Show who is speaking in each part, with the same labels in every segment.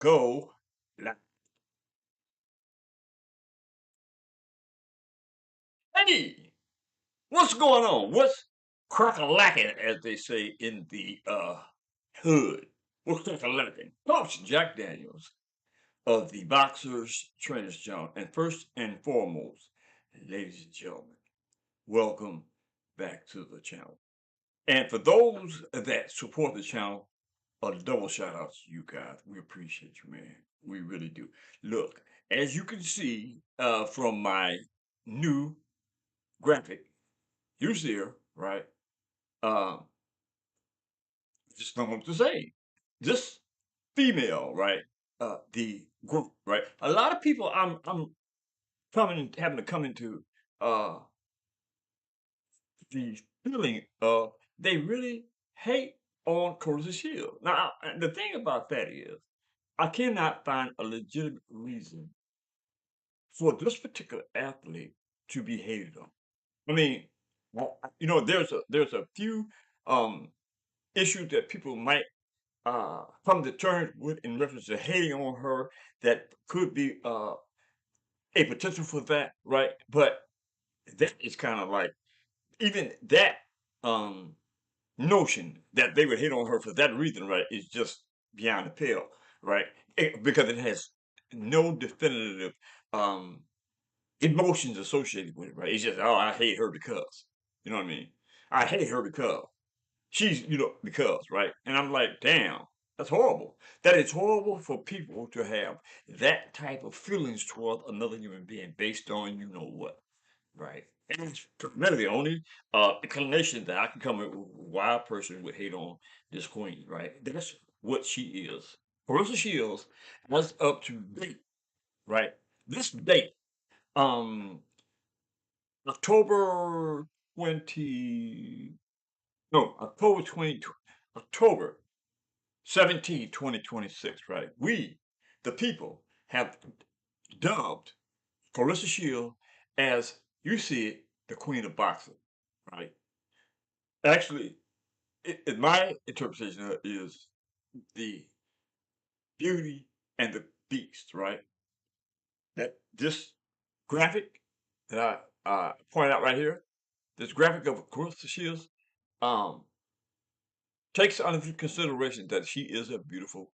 Speaker 1: go. Li- Hey, what's going on? What's crack-a-lacking, as they say in the hood? What's crack-a-lacking? Coach Jack Daniels of the Boxers Trainers Journal. And first and foremost, ladies and gentlemen, welcome back to the channel. And for those that support the channel, a double shout out to you guys. We appreciate you, man. We really do. Look, as you can see from my new graphic, you see her, right? Um, just don't know what to say. This female, right? The group, right? A lot of people I'm coming having to come into uh the feeling of they really hate on Claressa Shields. Now, the thing about that is, I cannot find a legitimate reason for this particular athlete to be hated on. I mean, there's a few um, issues that people might come to terms with in reference to hating on her that could be a potential for that, right? But that is kind of like even that um, notion that they would hate on her for that reason, right, is just beyond the pale, right? Because it has no definitive um, emotions associated with it, right? It's just, oh, I hate her because, you know what I mean? I hate her because she's, because, right? And I'm like, damn, that's horrible. That is horrible for people to have that type of feelings toward another human being based on you know what, right? And it's really the only inclination that I can come up with why a person would hate on this queen, right? That's what she is. Claressa Shields, as up to date, right? This date, um, October 20, no, October 20, October 17, 2026, right? We, the people, have dubbed Claressa Shields as, you see it, the queen of boxing, right? Actually, my interpretation of it is the beauty and the beast, right? That this graphic that I pointed out right here, this graphic of Claressa Shields, um, takes under consideration that she is a beautiful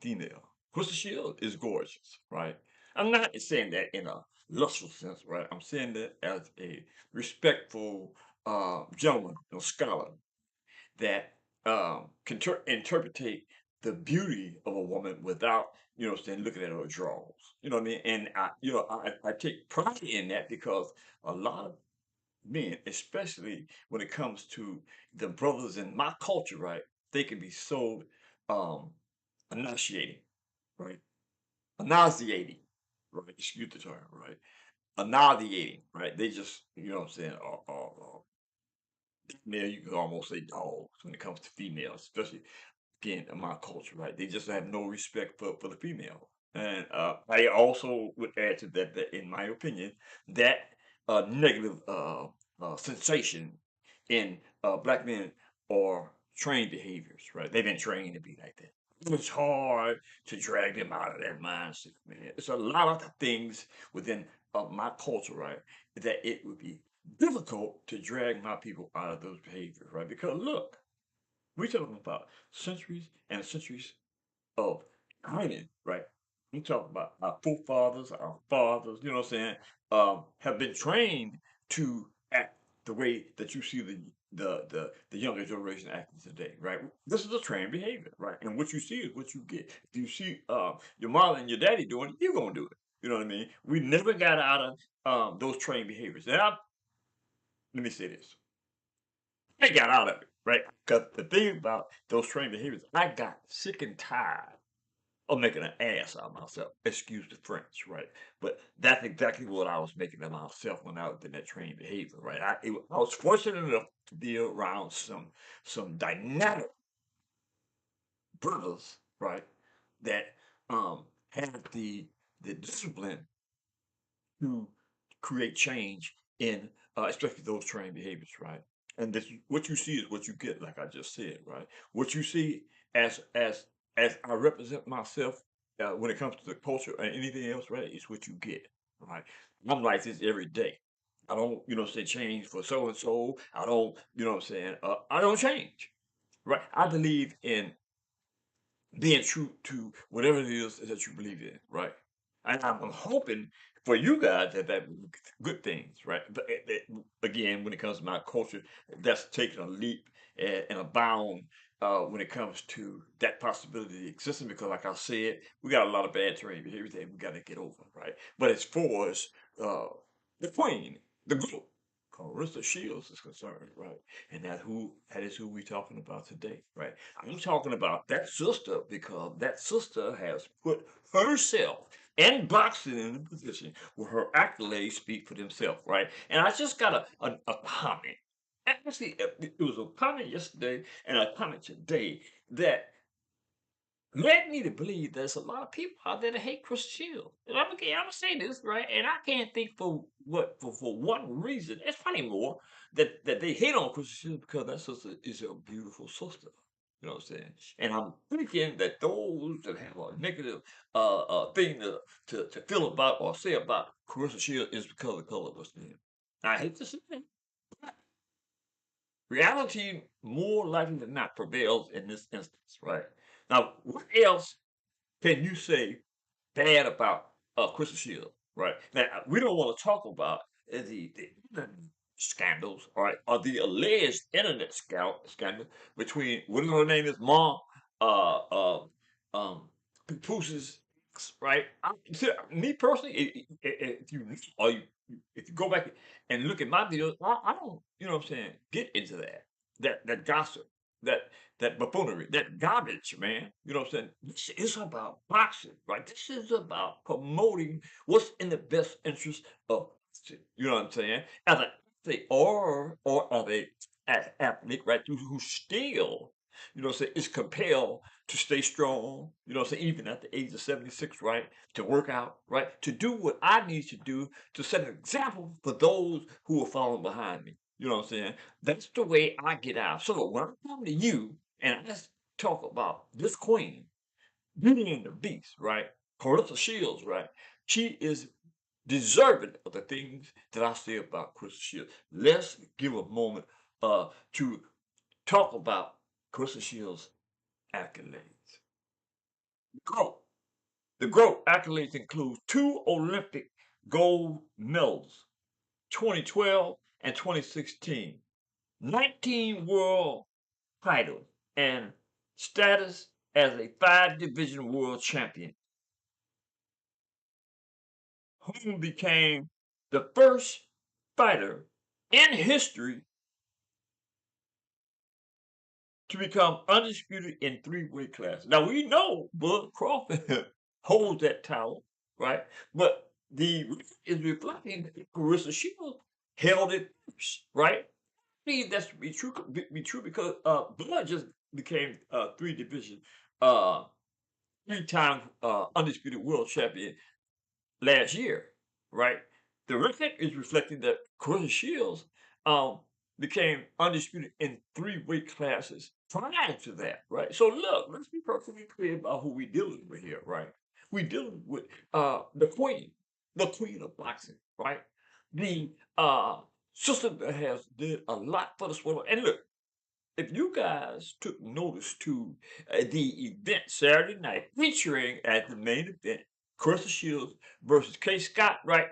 Speaker 1: female. Claressa Shields is gorgeous, right? I'm not saying that in a lustful sense, right? I'm saying that as a respectful gentleman, scholar, that can interpretate the beauty of a woman without, saying looking at her drawers. You know what I mean? And I take pride in that because a lot of men, especially when it comes to the brothers in my culture, right? They can be so um nauseating, right? Nauseating, right? Excuse the term, right? Nauseating, right? They just, you know what I'm saying, male, you can almost say dogs when it comes to females, especially again in my culture, right? They just have no respect for the female. And I also would add to that that, in my opinion, that negative sensation in black men are trained behaviors, right? They've been trained to be like that. It's hard to drag them out of that mindset, man. It's a lot of things within my culture, right? That it would be difficult to drag my people out of those behaviors, right? Because look, we're talking about centuries and centuries of training, right? We talk about our forefathers, our fathers, you know what I'm saying, have been trained to act the way that you see the younger generation acting today, right? This is a trained behavior, right? And what you see is what you get. If you see your mom and your daddy doing it, you're gonna do it. You know what I mean? We never got out of those trained behaviors. Let me say this. I got out of it, right? Because the thing about those trained behaviors, I got sick and tired of making an ass out of myself. Excuse the French, right? But that's exactly what I was making of myself when I was in that trained behavior, right? I was fortunate enough to be around some dynamic brothers, right? That had the discipline to create change in especially those trained behaviors, right? And this, what you see is what you get, like I just said, right? What you see as as I represent myself, when it comes to the culture and anything else, right, it's what you get, right? I'm like this every day. I don't, say change for so and so. I don't, I don't change, right? I believe in being true to whatever it is that you believe in, right? And I'm hoping for you guys that good things, right? But again, when it comes to my culture, that's taking a leap and a bound when it comes to that possibility existing. Because, like I said, we got a lot of bad trade behavior that we got to get over, right? But as far as uh, the queen, the group, Claressa Shields is concerned, right? And that is who we're talking about today, right? I'm talking about that sister because that sister has put herself and boxing in a position where her accolades speak for themselves, right? And I just got a comment. Actually, it was a comment yesterday and a comment today that led me to believe there's a lot of people out there that hate Chris Shields. And I'm gonna say this, right? And I can't think for one reason. It's funny more that they hate on Chris Shields because that sister is a beautiful sister. You know what I'm saying? And I'm thinking that those that have a negative thing to feel about or say about Clarissa Shields is because of the color of her skin. I hate to say it, but reality more likely than not prevails in this instance, right? Now, what else can you say bad about Crystal Shield, right? Now we don't want to talk about the internet scandals, all right, or the alleged internet scandal between whatever her name is, Mom, uh, uh, um, Papooses, right? Me personally, if you or you, if you go back and look at my videos, I don't, what I'm saying, get into that gossip, that that buffoonery, that garbage, man. You know what I'm saying? This is about boxing, right? This is about promoting what's in the best interest of boxing. You know what I'm saying? As an athlete or as athlete, right? Who still, is compelled to stay strong. You know what I'm saying? Even at the age of 76, right? To work out, right? To do what I need to do to set an example for those who are following behind me. You know what I'm saying? That's the way I get out. So when I come to you and let's talk about this queen, Beauty and the Beast, right? Claressa Shields, right? She is deserving of the things that I say about Claressa Shields. Let's give a moment to talk about Claressa Shields' accolades. GOAT. The GWOAT accolades include 2 Olympic gold medals, 2012 and 2016, 19 world titles, and status as a 5 division world champion, who became the first fighter in history to become undisputed in 3 weight classes. Now we know Bud Crawford holds that title, right? But the record is reflecting that Claressa Shields held it first, right? I believe that's to be true because Bud just became 3 division, uh, 3 time undisputed world champion last year, right? The record is reflecting that Clarissa Shields um, became undisputed in 3 weight classes prior to that, right? So look, let's be perfectly clear about who we dealing with here, right? We dealing with the queen of boxing, right? The sister that has did a lot for the sport. And look, if you guys took notice to the event Saturday night featuring at the main event, Clarissa Shields versus Kay Scott, right?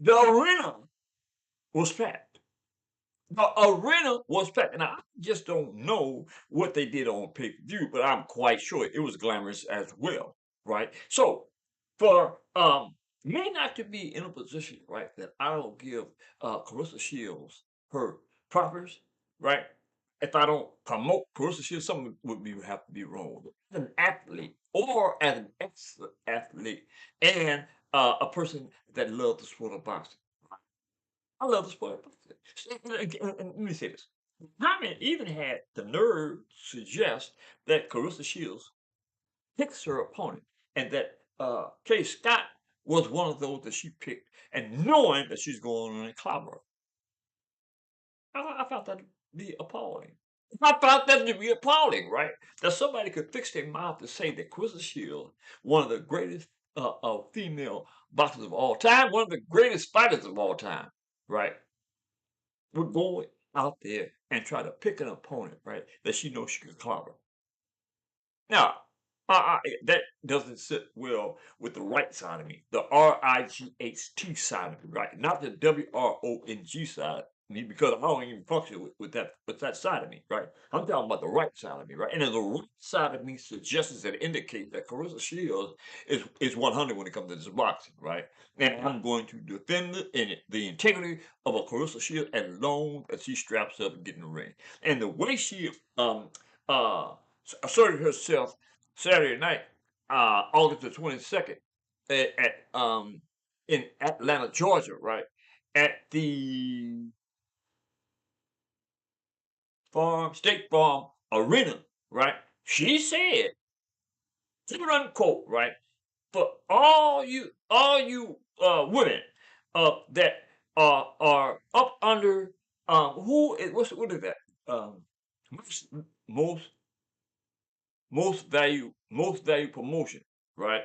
Speaker 1: The arena was packed. The arena was packed. And I just don't know what they did on pay-per-view, but I'm quite sure it was glamorous as well, right? So for me not to be in a position, right, that I don't give Clarissa Shields her propers, right? If I don't promote Clarissa Shields, something would have to be wrong. As an athlete or as an ex-athlete and a person that loves the sport of boxing. I love the sport of boxing. And let me say this. Hyman even had the nerve to suggest that Clarissa Shields picks her opponent and that Kay Scott was one of those that she picked and knowing that she's going on a clobber. I found that to be appalling. I found that to be appalling, right? That somebody could fix their mouth to say that Claressa Shields, one of the greatest female boxers of all time, one of the greatest fighters of all time, right, would go out there and try to pick an opponent, right, that she knows she could clobber. Now, that doesn't sit well with the right side of me, the RIGHT side of me, right? Not the WRONG side of me, because I don't even function with that side of me, right? I'm talking about the right side of me, right? And then the right side of me suggests and indicates that Claressa Shields is 100 when it comes to this boxing, right? And I'm going to defend the integrity of a Claressa Shields as long as she straps up and get in the ring. And the way she uh asserted herself Saturday night, August the 22nd, at in Atlanta, Georgia, right? At the State Farm Arena, right? She said, quote unquote, right? For all you women that are up under what is that? Most most most value promotion, right?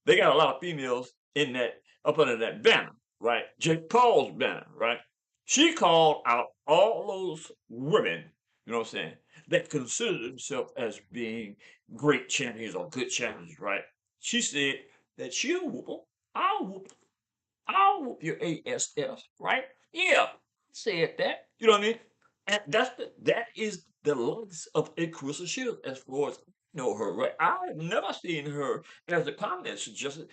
Speaker 1: They got a lot of females in that up under that banner, right? Jake Paul's banner, right? She called out all those women, you know what I'm saying, that consider themselves as being great champions or good champions, right? She said that she'll whoop them. I'll whoop your ASF, right? Yeah, said that. You know what I mean? And that is the likes of a Claressa Shields as far as I know her, right? I've never seen her, as the comment suggested,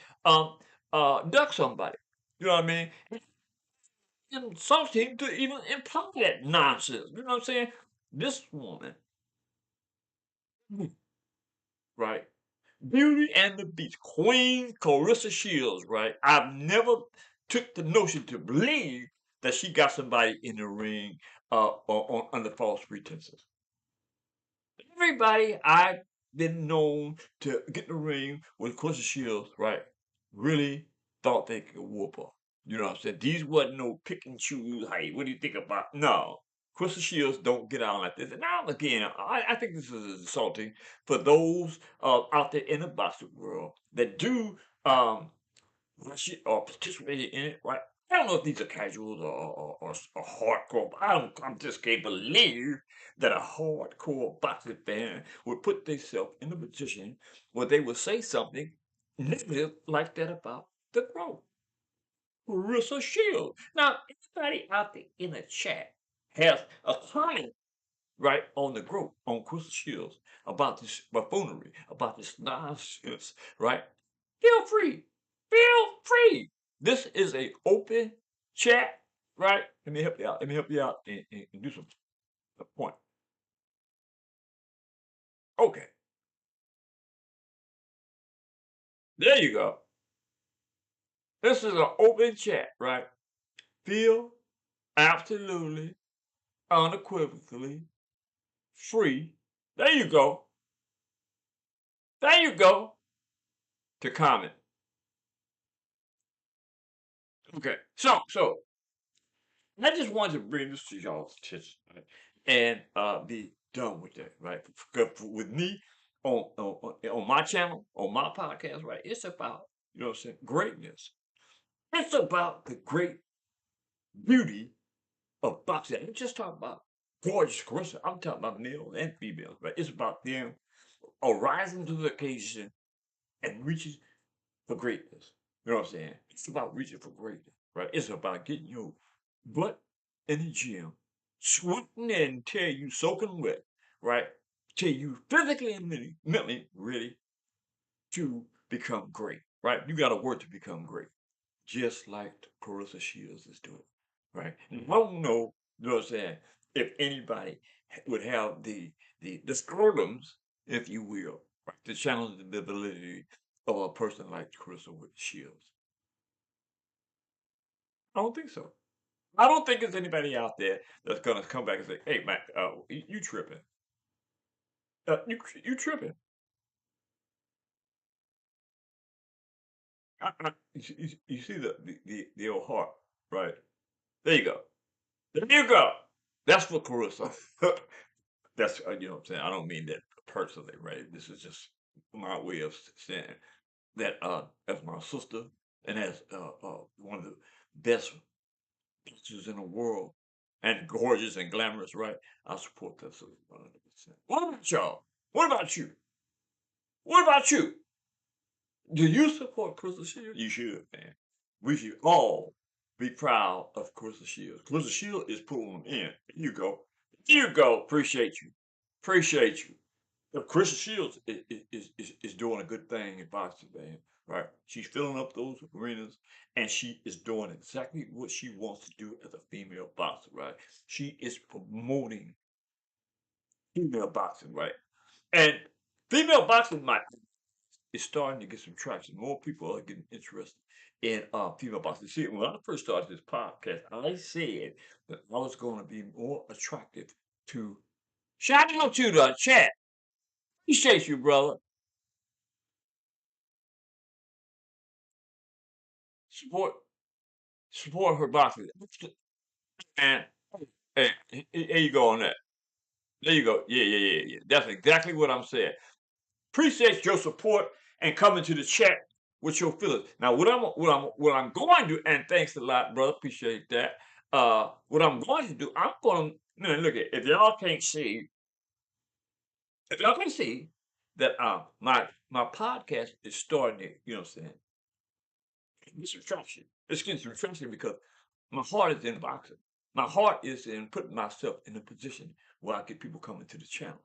Speaker 1: duck somebody. You know what I mean? And some seem to even imply that nonsense. You know what I'm saying? This woman, right? Beauty and the Beast, Queen Claressa Shields, right? I've never took the notion to believe that she got somebody in the ring under false pretenses. Everybody I've been known to get in the ring with Claressa Shields, right, really thought they could whoop her. You know what I'm saying? These wasn't no pick and choose. Hey, what do you think about? No. Claressa Shields don't get out like this. And now, again, I think this is insulting for those out there in the boxing world that do or participated in it, right? I don't know if these are casuals or hardcore. I just can't believe that a hardcore boxing fan would put themselves in a position where they would say something negative like that about the growth. Claressa Shields. Now, anybody out there in the chat has a comment, right, on the group, on Claressa Shields, about this buffoonery, about this nonsense, right? Feel free. Feel free. This is a open chat, right? Let me help you out. Let me help you out and do some point. Okay. There you go. This is an open chat, right? Feel absolutely, unequivocally free. There you go. There you go. To comment. Okay. So I just wanted to bring this to y'all's attention, right? And be done with that, right? With me on my channel, on my podcast, right? It's about, you know what I'm saying, greatness. It's about the great beauty of boxing. I'm just talking about gorgeous Claressa. I'm talking about male and female, right? It's about them arising to the occasion and reaching for greatness. You know what I'm saying? It's about reaching for greatness, right? It's about getting your butt in the gym, sweating and tear you soaking wet, right? Till you physically and mentally ready to become great, right? You got to work to become great, just like Claressa Shields is doing, right? And I don't know, you know what I'm saying, if anybody would have the scrotums, if you will, right, to challenge the validity of a person like Claressa Shields. I don't think so. I don't think there's anybody out there that's gonna come back and say, "Hey, man, you tripping? You tripping?" You see the old heart, right? There you go. There you go. That's for Claressa. That's you know what I'm saying. I don't mean that personally, right? This is just my way of saying that as my sister and as one of the best pictures in the world and gorgeous and glamorous, right? I support that sister 100%. What about y'all? What about you? What about you? Do you support Claressa Shields? You should, man. We should all be proud of Claressa Shields. Claressa Shields is pulling them in. Here you go. Here you go. Appreciate you. Appreciate you. Claressa Shields is doing a good thing in boxing, man. Right? She's filling up those arenas, and she is doing exactly what she wants to do as a female boxer, right? She is promoting female boxing, right? And female boxing might is starting to get some traction. More people are getting interested in female boxing. See, when I first started this podcast, I said that I was going to be more attractive to. Shout out to the chat. Appreciate you, brother. Support support her boxing. And hey, there you go on that. There you go. Yeah. That's exactly what I'm saying. Appreciate your support and coming to the chat with your feelings. Now, what I'm going to, and thanks a lot, brother. Appreciate that. What I'm going to do, I'm going to look at if y'all can see that my podcast is starting to, what I'm saying, get some traction. It's getting some traction because my heart is in boxing. My heart is in putting myself in a position where I get people coming to the channel,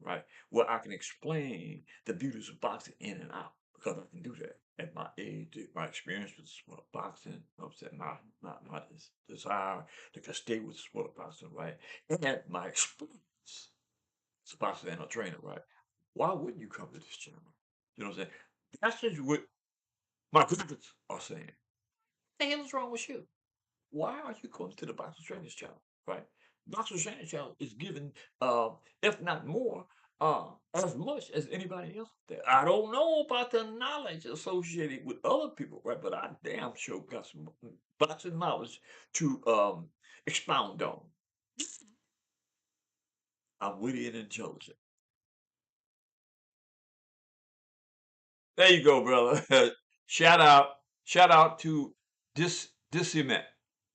Speaker 1: right? Where I can explain the beauties of boxing in and out because I can do that at my age, my experience with the sport of boxing, you know what I'm saying, my desire to stay with the sport of boxing, right? And my experience as a boxer and a trainer, right? Why wouldn't you come to this channel? You know what I'm saying? That's just what my graduates are saying. What the hell is wrong with you? Why are you going to the Boxer Trainers channel, right? Boxer Trainers channel is given, if not more, as much as anybody else there. I don't know about the knowledge associated with other people, right? But I damn sure got some boxing knowledge to expound on. I'm witty and intelligent. There you go, brother. Shout out to this cement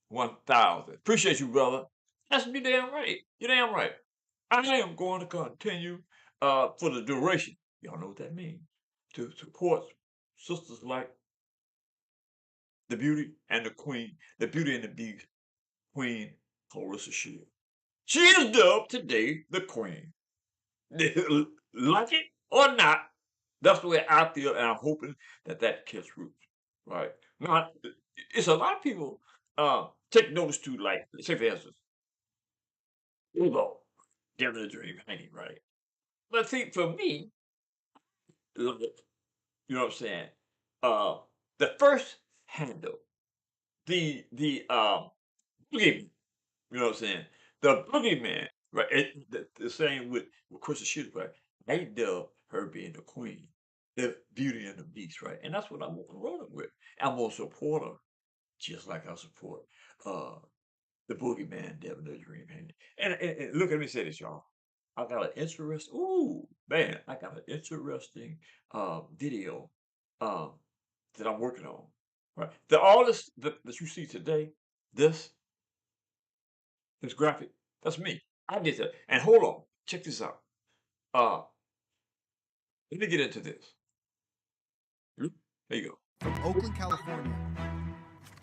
Speaker 1: 1000. Appreciate you, brother. That's you damn right. You damn right. I am going to continue for the duration. Y'all know what that means. To support sisters like the beauty and the queen, the beauty and the beast, Queen Claressa Shields. She is dubbed today the queen. Like it or not, that's the way I feel, and I'm hoping that that catch roots. Right now, it's a lot of people take notice to, like, say for instance, Ugo, Devil the Dream, Haney, right? But see, for me, like, you know what I'm saying? Uh, the first handle, the boogeyman, you know what I'm saying? The boogeyman, right? The same with Krista Shields, right? They dub her being the queen, the beauty and the beast, right? And that's what I'm rolling with. I'm gonna support her just like I support uh the boogeyman, Devil the Dream, Haney. And look, let me say this, y'all. I got an interesting. Ooh, man, I got an interesting video um that I'm working on. Right, all this that you see today, this this graphic, that's me. I did that. And hold on, check this out. Uh, let me get into this. There you go.
Speaker 2: From Oakland, California.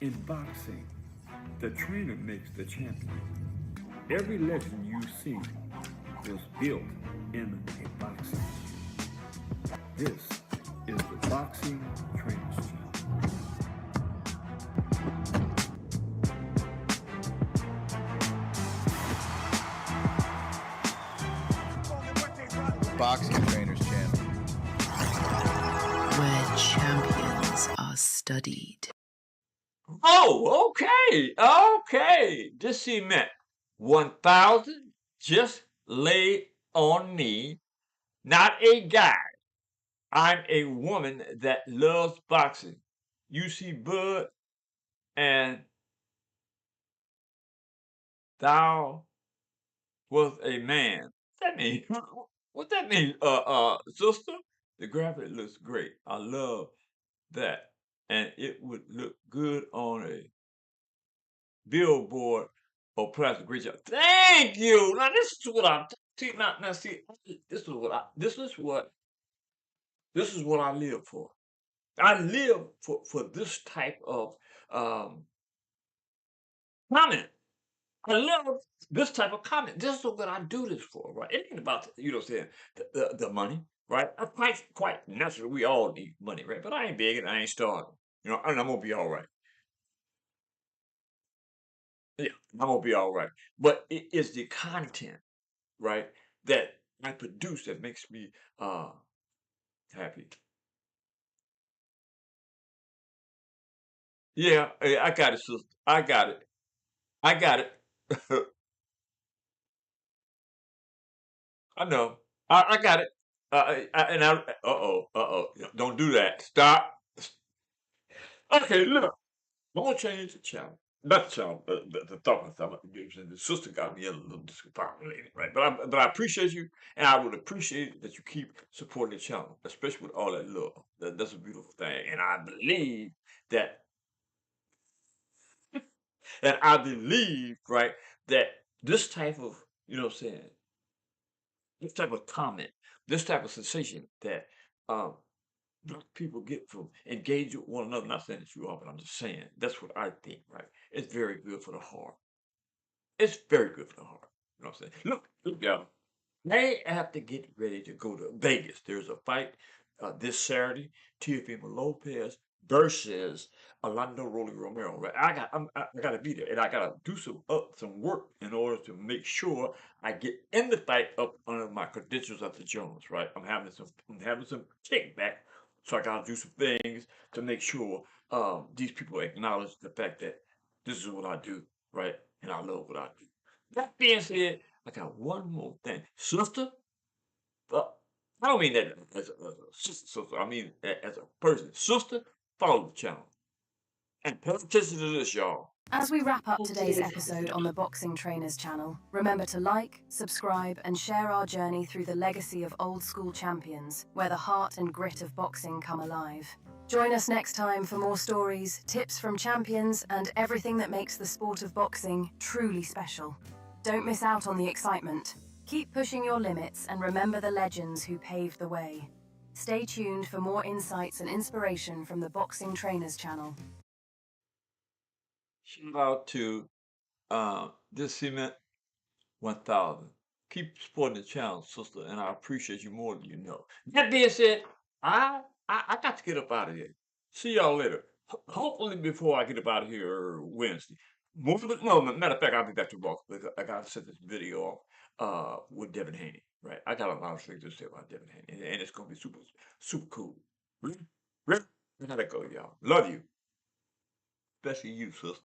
Speaker 1: In boxing, the trainer makes the champion. Every legend you see was built in a boxing gym. This is the Boxing Trainers Channel.
Speaker 2: Boxing Trainers Channel.
Speaker 3: Where champions are studied.
Speaker 1: Oh, okay. Okay. This cement 1000 just laid on me. Not a guy. I'm a woman that loves boxing. You see Bud and thou was a man. that mean? What that mean, sister? The graphic looks great. I love that, and it would look good on a billboard or plastic. Great job. Thank you. Now this is what I'm see now see this is what I live for. I live for this type of um comment. I love this type of comment. This is what I do this for, right? It ain't about what I'm saying the money, right? Quite naturally we all need money, right? But I ain't begging, I ain't starving. And I'm gonna be all right. Yeah, I'm gonna be all right. But it is the content, right, that I produce that makes me happy. Yeah, I got it, sister. I got it. I got it. I know. I got it. Don't do that. Stop. Okay, look. I'm gonna change the channel. Not the channel, the thought about the games. And the sister got me a little discombobulated, right? But I appreciate you, and I would appreciate that you keep supporting the channel, especially with all that love. That's a beautiful thing, and I believe that, right, that this type of, what I'm saying, this type of comment, this type of sensation that um black people get from engaging with one another. Not saying that you are, but I'm just saying that's what I think, right? It's very good for the heart. It's very good for the heart. You know what I'm saying? Look, y'all. They have to get ready to go to Vegas. There's a fight this Saturday. Teofimo Lopez versus Orlando Rolly Romero. Right? I got to be there, and I got to do some work in order to make sure I get in the fight up under my credentials at the Jones. Right? I'm having some kickback, so I got to do some things to make sure these people acknowledge the fact that this is what I do. Right? And I love what I do. That being said, I got one more thing. Sister, uh, I don't mean that as a sister. I mean as a person. Sister, follow the channel. And pay attention to this, y'all.
Speaker 4: As we wrap up today's episode on the Boxing Trainers channel, remember to like, subscribe, and share our journey through the legacy of old school champions, where the heart and grit of boxing come alive. Join us next time for more stories, tips from champions, and everything that makes the sport of boxing truly special. Don't miss out on the excitement. Keep pushing your limits and remember the legends who paved the way. Stay tuned for more insights and inspiration from the Boxing Trainers channel.
Speaker 1: Shout out to this cement 1000. Keep supporting the channel, sister, and I appreciate you more than you know. That being said, I got to get up out of here. See y'all later. Hopefully before I get up out of here Wednesday. No, matter of fact, I'll be back to work because I got to set this video off with Devin Haney. Right, I got a lot of things to say about Devin Haney, and it's gonna be super, super cool. Really, really, I gotta go, y'all. Love you, especially you, sister.